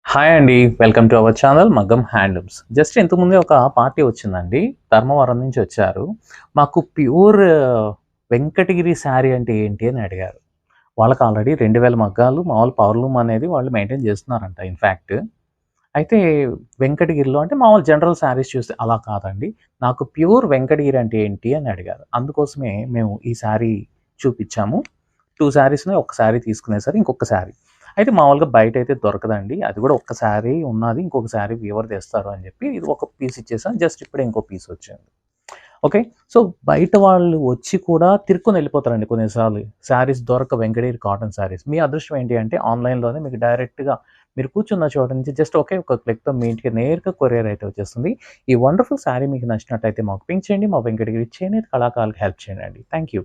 Hi అండి. Welcome to our channel మగ్గం handlooms. Just ఇంతకుముందే ఒక పార్టీ వచ్చిందండి. ధర్మవరం నుంచి వచ్చారు. మాకు ప్యూర్ వెంకటగిరి శారీ అంటే ఏంటి అని అడిగారు. వాళ్ళకి ఆల్రెడీ 2000 మగ్గాలు మామూలు పవర్లూమ్ అనేది వాళ్ళు మెయింటైన్ చేస్తున్నారంట ఇన్‌ఫాక్ట్. అయితే వెంకటగిరిలో అంటే మామూలు జనరల్ శారీస్ చూస్తే అలా కాదండి. నాకు ప్యూర్ వెంకటగిరి అంటే ఏంటి అని అడిగారు. అందుకోసమే మేము ఈ శారీ చూపిచ్చాము. 2 శారీస్‌ని ఒక శారీ తీసుకునేసారు. ఇంకొక శారీ. అయితే మామూలుగా బయటైతే దొరకదండి. అది కూడా ఒక్క శారీ ఉన్నది. ఇంకొక శారీ వీవర్ తెస్తారు అని చెప్పి ఇది ఒక పీస్ ఇచ్చేసాం. జస్ట్ ఇప్పుడే ఇంకో పీస్ వచ్చింది. ఓకే. సో, బయట వాళ్ళు వచ్చి కూడా తిరుక్కొని వెళ్ళిపోతారండి కొన్నిసార్లు. శారీస్ వెంకటగిరి కాటన్ శారీస్. మీ అదృష్టం ఏంటి అంటే ఆన్‌లైన్‌లోనే మీకు డైరెక్ట్‌గా మీరు కూర్చున్న చోట నుంచి జస్ట్ ఒకే ఒక క్లిక్‌తో మీ ఇంటికి నేరుగా కొరియర్ అయితే వచ్చేస్తుంది. ఈ వండర్‌ఫుల్ శారీ మీకు నచ్చినట్టయితే మాకు పింక్ చేయండి. మా వెంకటగిరి చేనేత కళాకారులకు హెల్ప్ చేయండి. Thank you.